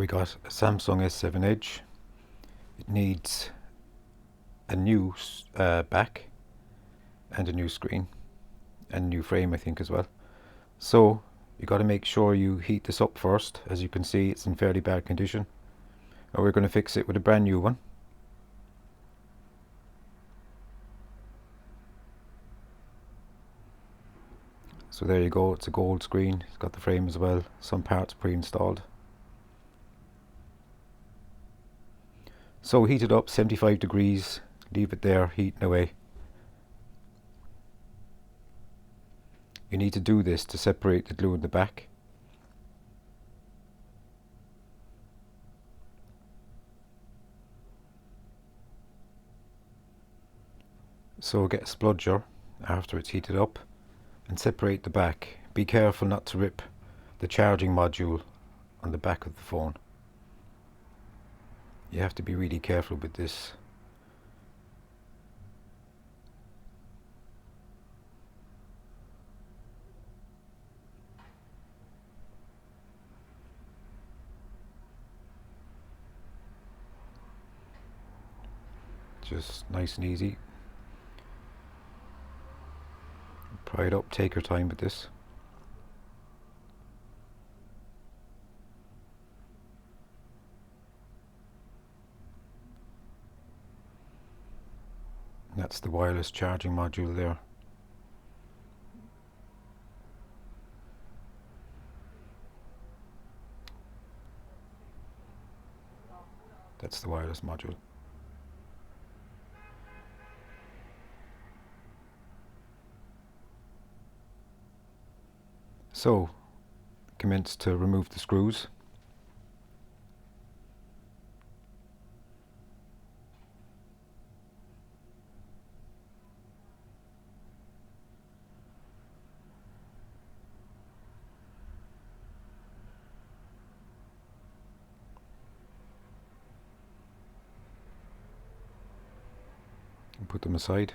we got a Samsung S7 Edge. It needs a new back and a new screen and a new frame, I think, as well. So you got to make sure you heat this up first. As you can see, it's in fairly bad condition, and we're going to fix it with a brand new one. So there you go, it's a gold screen, it's got the frame as well, some parts pre-installed. So heat it up 75 degrees, leave it there heating away. You need to do this to separate the glue in the back. So get a spludger after it's heated up and separate the back. Be careful not to rip the charging module on the back of the phone. You have to be really careful with this. Just nice and easy. Pry it up, take your time with this. That's the wireless charging module there. That's the wireless module. So commence to remove the screws. And put them aside.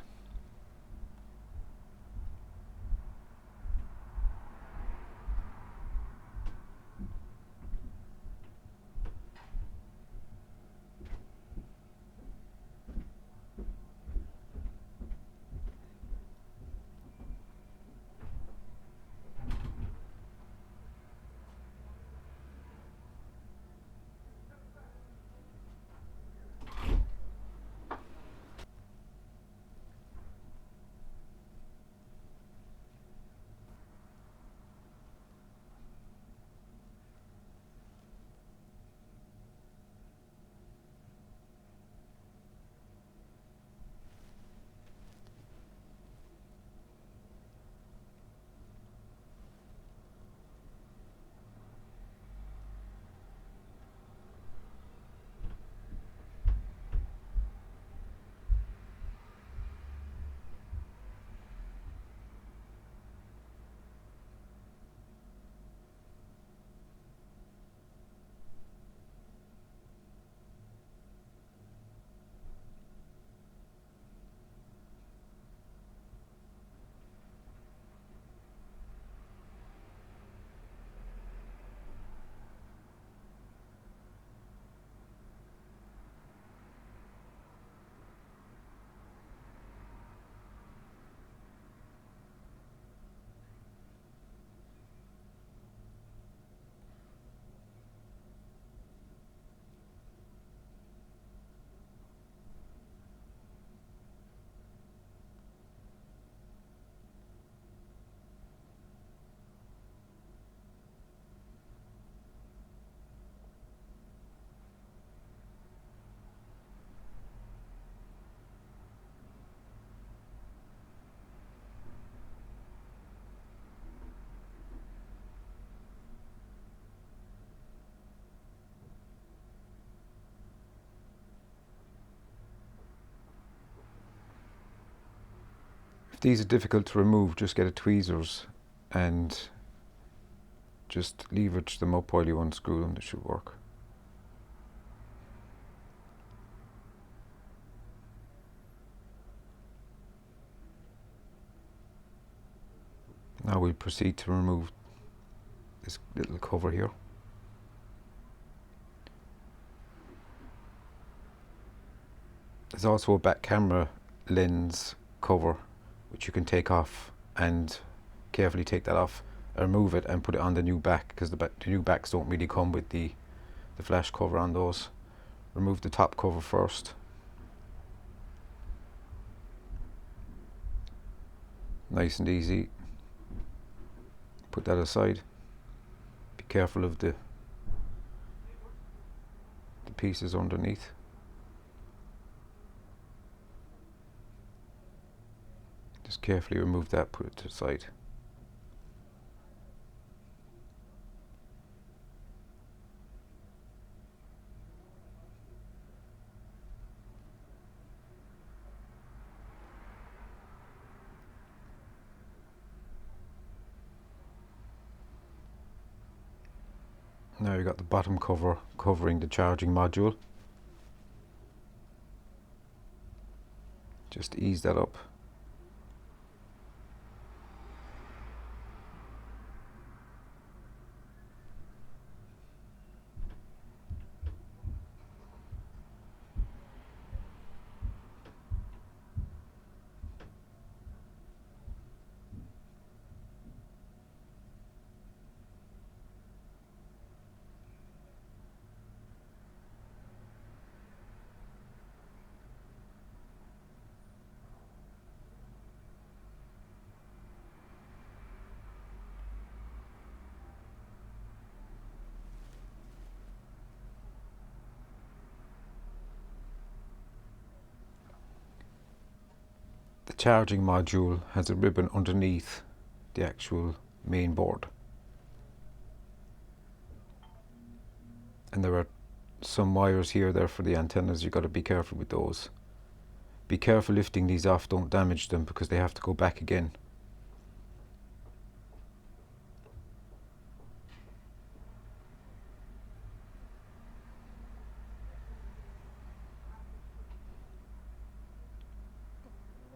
If these are difficult to remove, just get a tweezers and just leverage them up while you unscrew them. They should work. Now we'll proceed to remove this little cover here. There's also a back camera lens cover which you can take off and carefully take that off, remove it and put it on the new back, because the new backs don't really come with the flash cover on those. Remove the top cover first. Nice and easy. Put that aside. Be careful of the pieces underneath. Just carefully remove that, put it to the side. Now you've got the bottom cover covering the charging module. Just ease that up. The charging module has a ribbon underneath the actual main board, and there are some wires here there for the antennas. You've got to be careful with those. Be careful lifting these off, don't damage them because they have to go back again.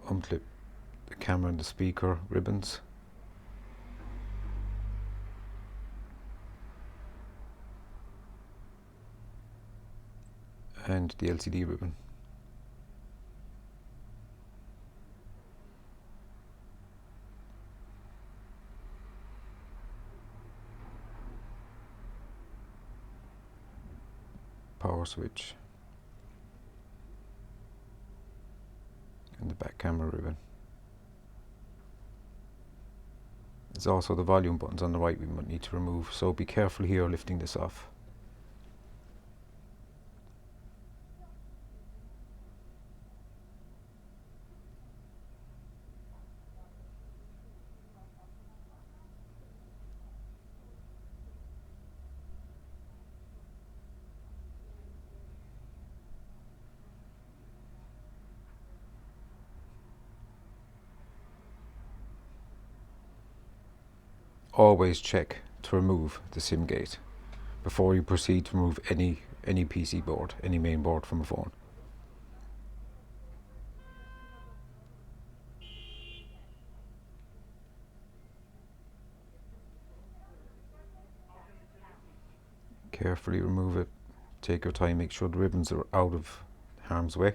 Unclip the camera and the speaker ribbons. And the LCD ribbon. Power switch. And the back camera ribbon. There's also the volume buttons on the right we might need to remove, so be careful here lifting this off. Always check to remove the SIM gate before you proceed to remove any PC board, any main board from a phone. Carefully remove it. Take your time, make sure the ribbons are out of harm's way.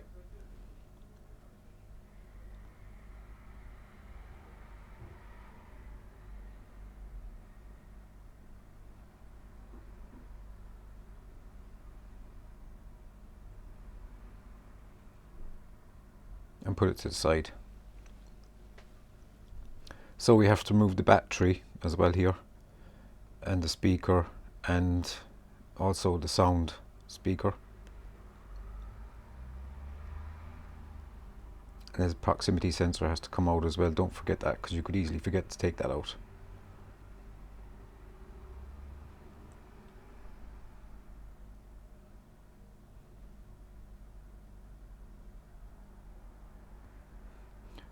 And put it to the side. So we have to remove the battery as well here, and the speaker, and also the sound speaker. And the proximity sensor has to come out as well. Don't forget that, because you could easily forget to take that out.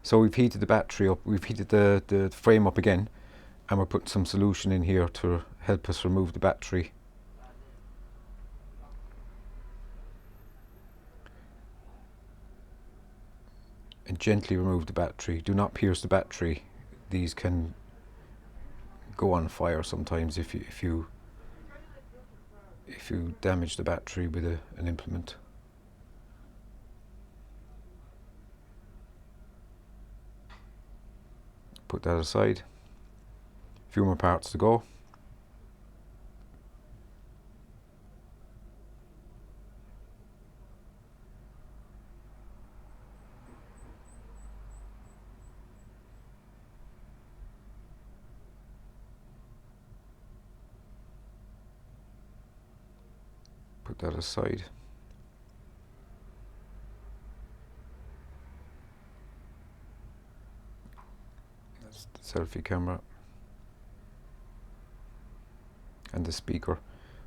So we've heated the battery up, we've heated the frame up again, and we're putting some solution in here to help us remove the battery. And gently remove the battery. Do not pierce the battery. These can go on fire sometimes if you damage the battery with an implement. Put that aside. A few more parts to go. Put that aside. That's the selfie camera and the speaker.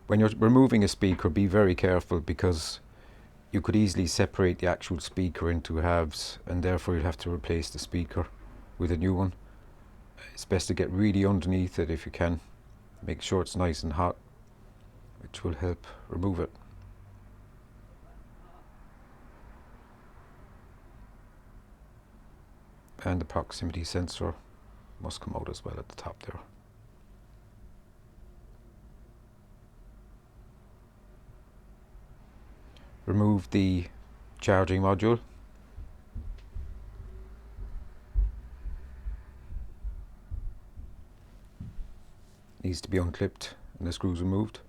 When you're removing a speaker, be very careful, because you could easily separate the actual speaker into halves, and therefore you'll have to replace the speaker with a new one. It's best to get really underneath it if you can. Make sure it's nice and hot, which will help remove it. And the proximity sensor must come out as well at the top there. Remove the charging module. Needs to be unclipped and the screws removed.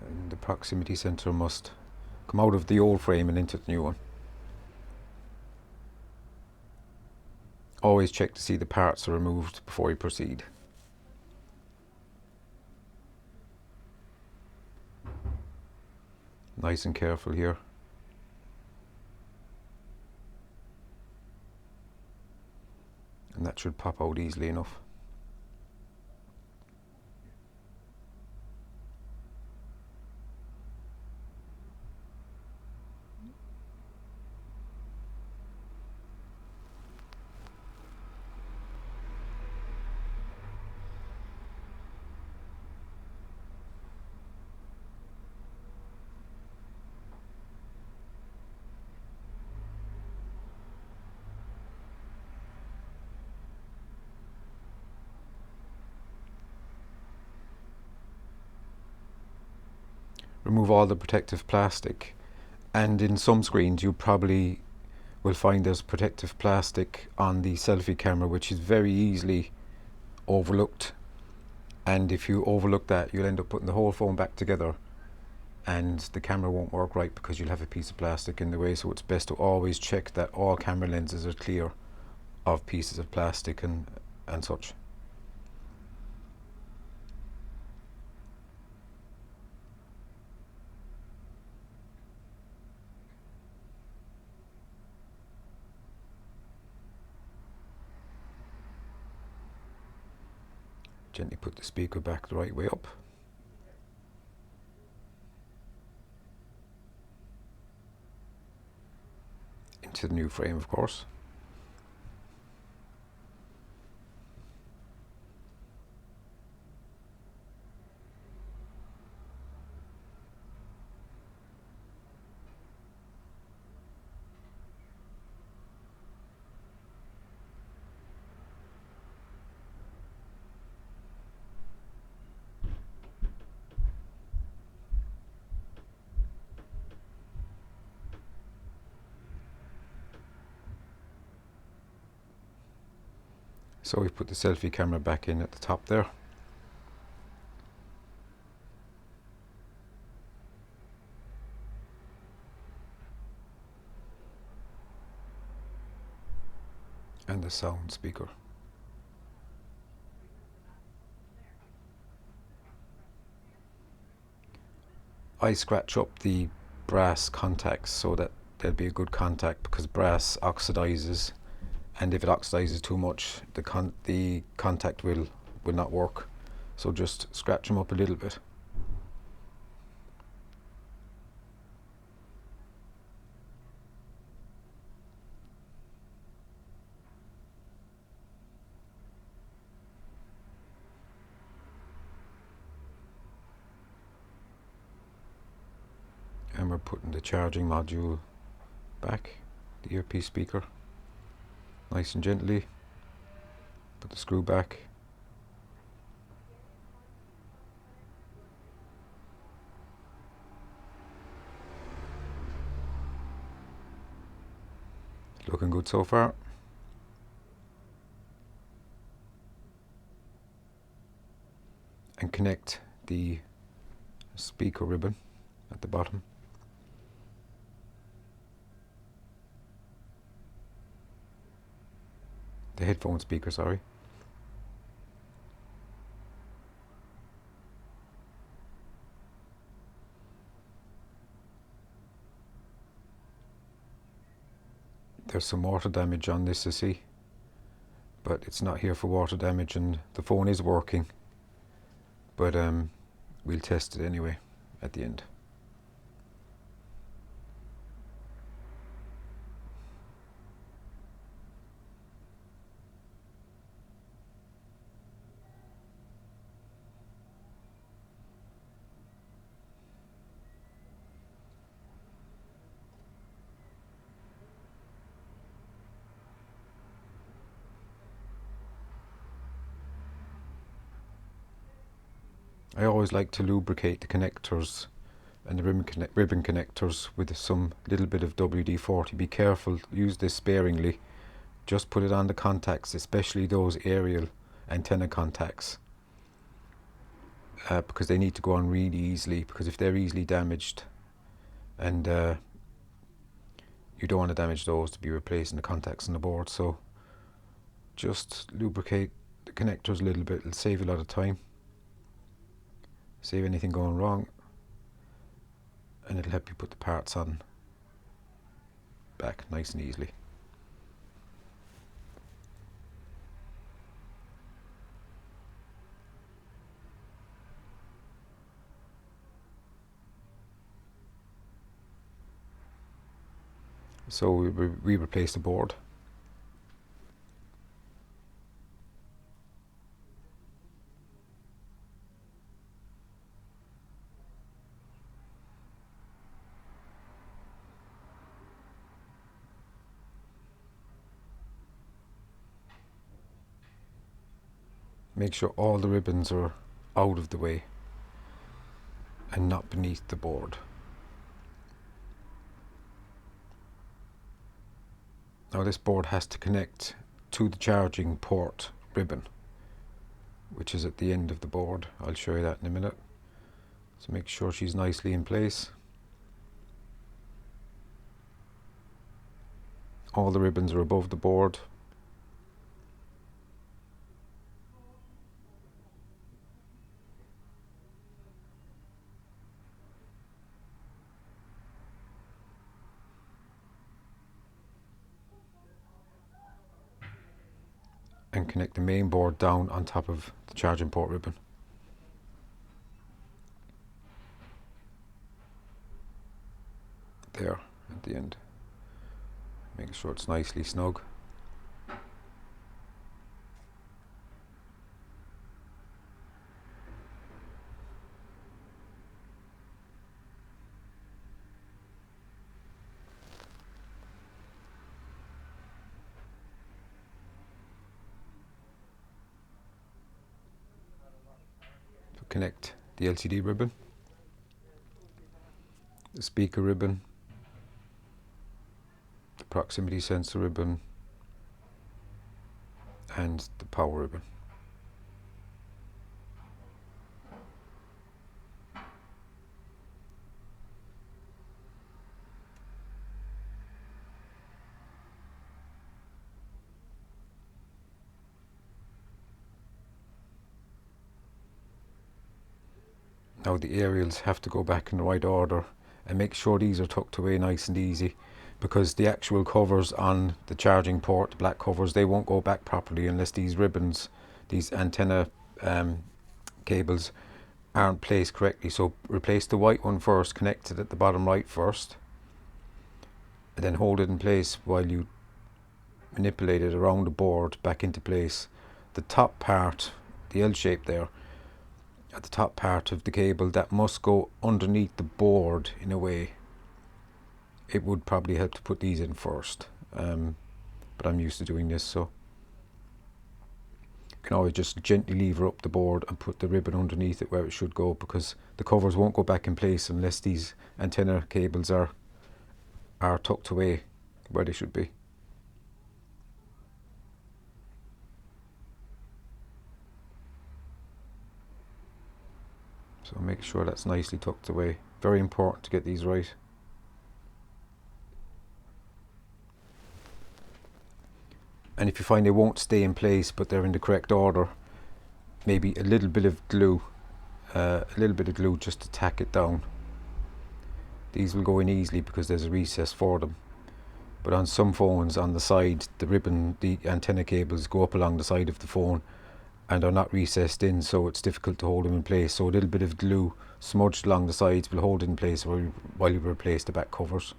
And the proximity sensor must come out of the old frame and into the new one. Always check to see the parts are removed before you proceed. Nice and careful here. And that should pop out easily enough. Remove all the protective plastic, and in some screens you probably will find there's protective plastic on the selfie camera, which is very easily overlooked, and if you overlook that, you'll end up putting the whole phone back together and the camera won't work right because you'll have a piece of plastic in the way. So it's best to always check that all camera lenses are clear of pieces of plastic and such. Gently put the speaker back the right way up. Into the new frame, of course. So we put the selfie camera back in at the top there. And the sound speaker. I scratch up the brass contacts so that there'll be a good contact, because brass oxidizes, and if it oxidizes too much, the contact will not work. So just scratch them up a little bit. And we're putting the charging module back, the earpiece speaker, nice and gently. Put the screw back. Looking good so far. And connect the speaker ribbon at the bottom. The headphone speaker, sorry. There's some water damage on this, I see, but it's not here for water damage, and the phone is working, but we'll test it anyway at the end. I always like to lubricate the connectors and the ribbon connectors with some little bit of WD-40. Be careful, use this sparingly. Just put it on the contacts, especially those aerial antenna contacts, because they need to go on really easily, because if they're easily damaged, and you don't want to damage those to be replacing the contacts on the board, so just lubricate the connectors a little bit. It'll save a lot of time, save anything going wrong, and it'll help you put the parts on back nice and easily. So we replace the board. Make sure all the ribbons are out of the way and not beneath the board. Now this board has to connect to the charging port ribbon, which is at the end of the board. I'll show you that in a minute. So make sure she's nicely in place. All the ribbons are above the board. And connect the main board down on top of the charging port ribbon. There at the end. Make sure it's nicely snug. Connect the LCD ribbon, the speaker ribbon, the proximity sensor ribbon, and the power ribbon. Now the aerials have to go back in the right order, and make sure these are tucked away nice and easy, because the actual covers on the charging port, the black covers, they won't go back properly unless these ribbons, these antenna cables, aren't placed correctly. So replace the white one first, connect it at the bottom right first, and then hold it in place while you manipulate it around the board back into place. The top part, the L shape there, at the top part of the cable, that must go underneath the board in a way, it would probably help to put these in first, but I'm used to doing this, so you can always just gently lever up the board and put the ribbon underneath it where it should go, because the covers won't go back in place unless these antenna cables are tucked away where they should be. So make sure that's nicely tucked away. Very important to get these right. And if you find they won't stay in place but they're in the correct order, maybe a little bit of glue, just to tack it down. These will go in easily because there's a recess for them. But on some phones, on the side, the antenna cables go up along the side of the phone and are not recessed in, so it's difficult to hold them in place. So a little bit of glue smudged along the sides will hold it in place while you replace the back covers.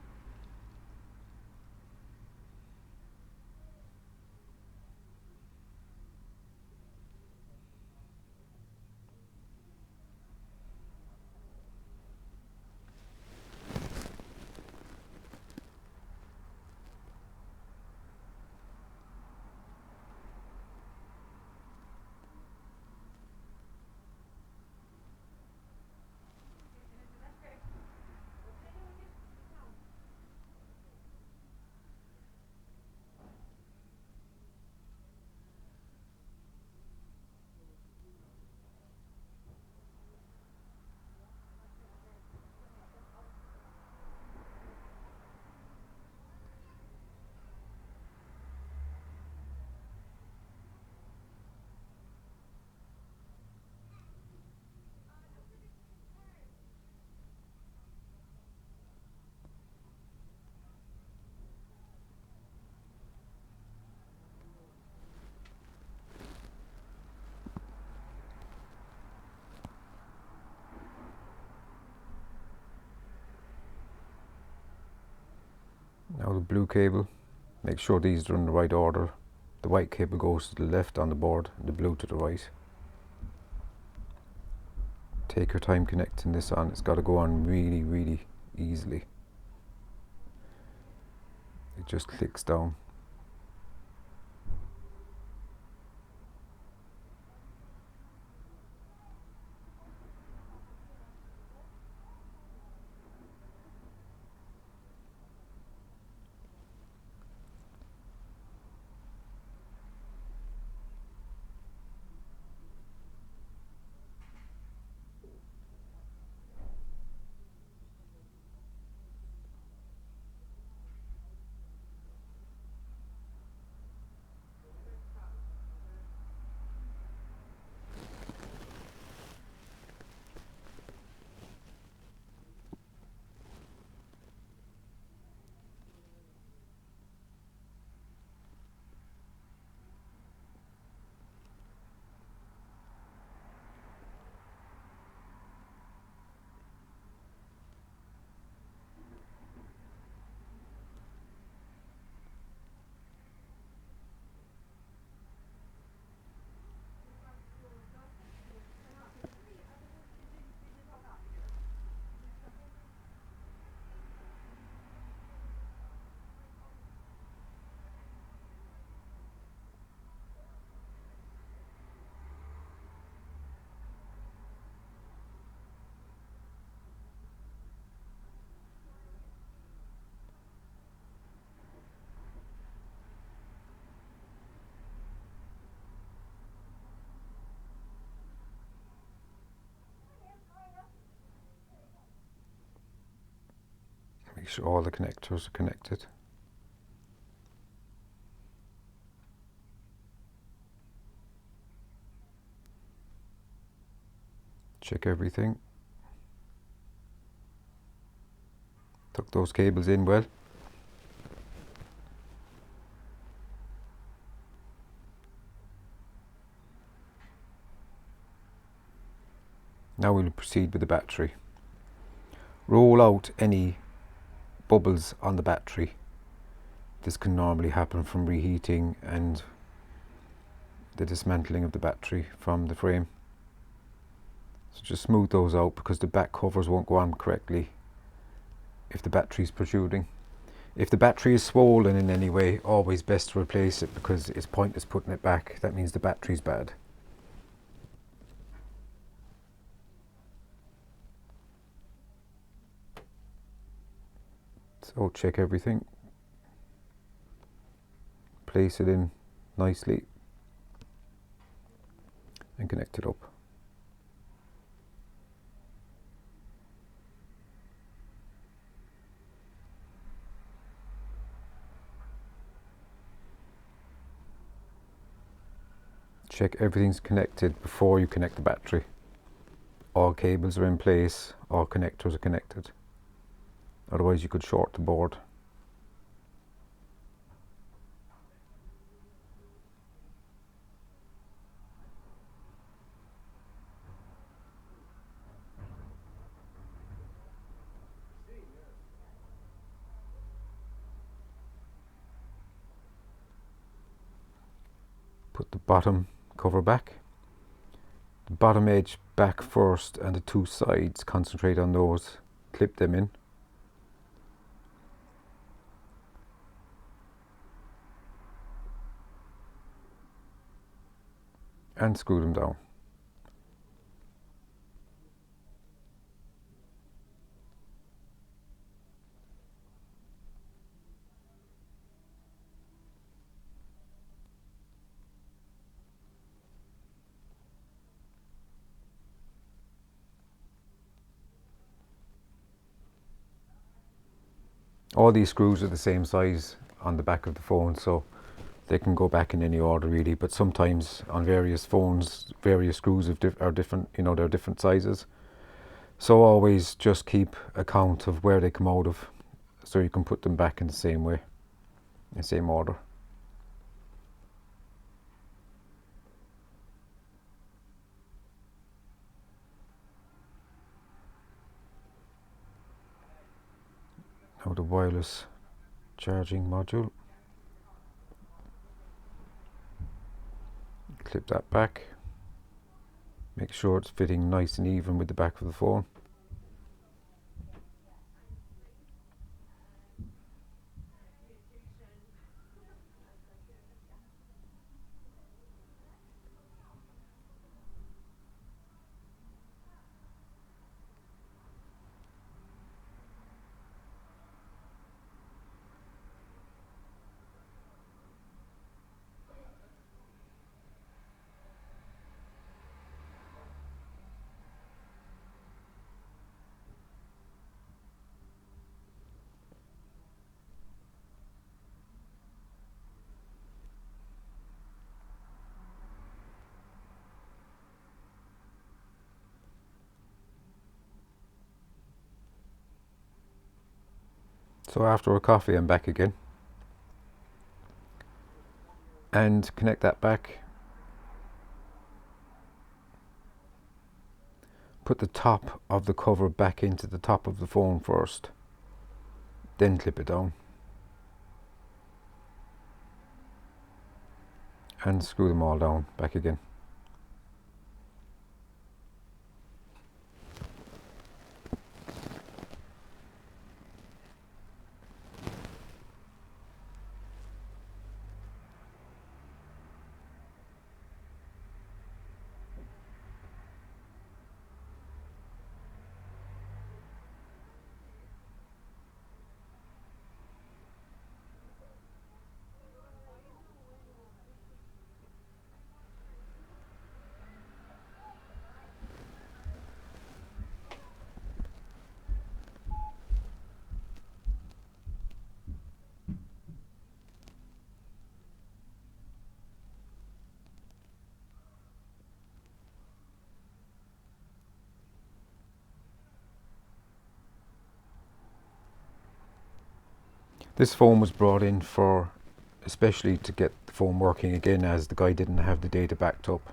Now the blue cable, make sure these are in the right order. The white cable goes to the left on the board, and the blue to the right. Take your time connecting this on. It's got to go on really, really easily. It just clicks down. Make sure all the connectors are connected. Check everything. Tuck those cables in well. Now we'll proceed with the battery. Roll out any bubbles on the battery. This can normally happen from reheating and the dismantling of the battery from the frame. So just smooth those out, because the back covers won't go on correctly if the battery is protruding. If the battery is swollen in any way, always best to replace it, because it's pointless putting it back. That means the battery's bad. So check everything, place it in nicely and connect it up. Check everything's connected before you connect the battery. All cables are in place, all connectors are connected. Otherwise you could short the board. Put the bottom cover back. The bottom edge back first, and the two sides, concentrate on those. Clip them in. And screw them down. All these screws are the same size on the back of the phone, so they can go back in any order really, but sometimes on various phones various screws are different, you know, they're different sizes. So always just keep a count of where they come out of, so you can put them back in the same way, in the same order. Now the wireless charging module. Clip that back. Make sure it's fitting nice and even with the back of the phone. So after a coffee I'm back again, and connect that back. Put the top of the cover back into the top of the phone first, then clip it down and screw them all down back again. This phone was brought in for especially to get the phone working again, as the guy didn't have the data backed up,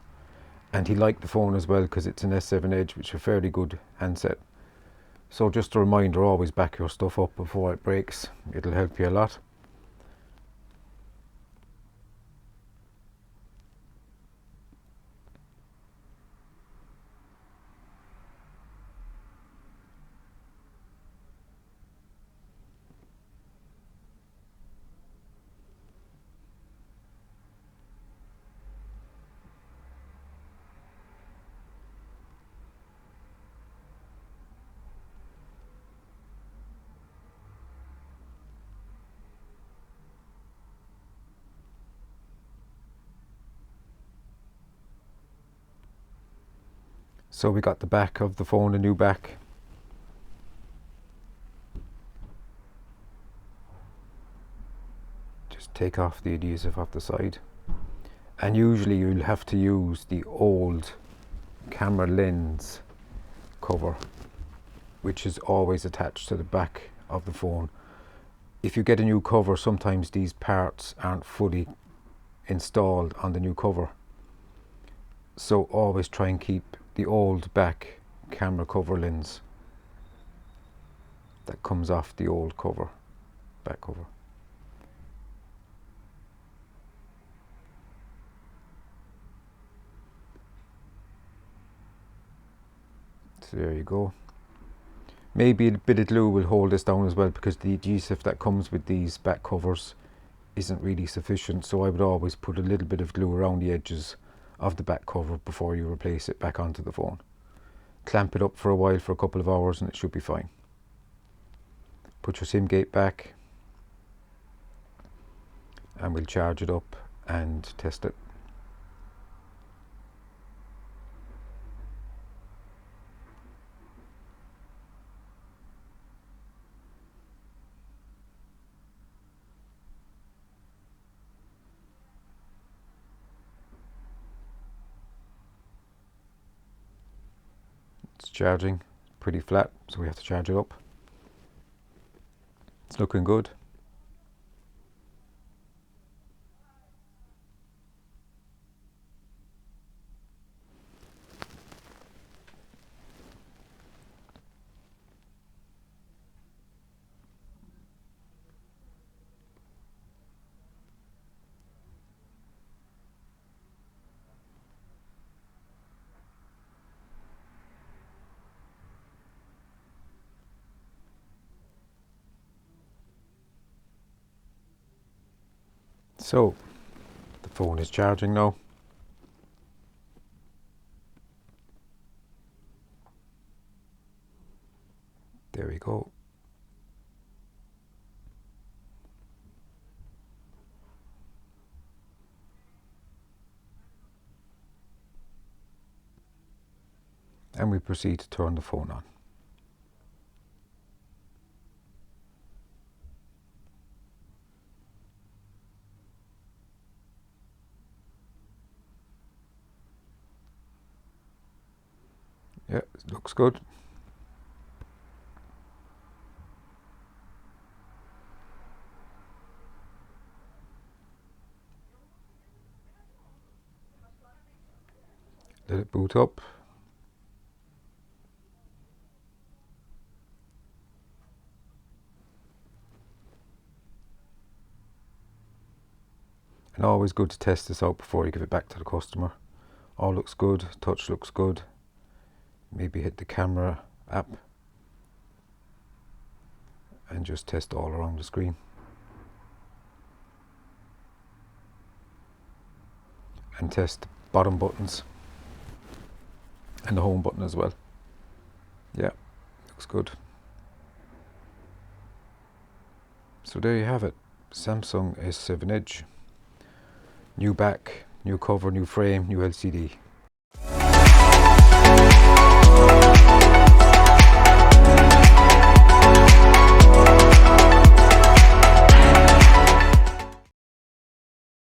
and he liked the phone as well because it's an S7 Edge, which is a fairly good handset. So just a reminder, always back your stuff up before it breaks. It'll help you a lot. So we got the back of the phone, a new back. Just take off the adhesive off the side. And usually you'll have to use the old camera lens cover, which is always attached to the back of the phone. If you get a new cover, sometimes these parts aren't fully installed on the new cover. So always try and keep the old back camera cover lens that comes off the old cover, back cover. So there you go. Maybe a bit of glue will hold this down as well, because the adhesive that comes with these back covers isn't really sufficient. So I would always put a little bit of glue around the edges of the back cover before you replace it back onto the phone. Clamp it up for a while, for a couple of hours, and it should be fine. Put your SIM gate back and we'll charge it up and test it. It's charging, pretty flat, so we have to charge it up. It's looking good. So the phone is charging now. There we go. And we proceed to turn the phone on. Yeah, it looks good. Let it boot up. And always good to test this out before you give it back to the customer. All looks good, touch looks good. Maybe hit the camera app and just test all around the screen. And test the bottom buttons and the home button as well. Yeah, looks good. So there you have it, Samsung S7 Edge. New back, new cover, new frame, new LCD.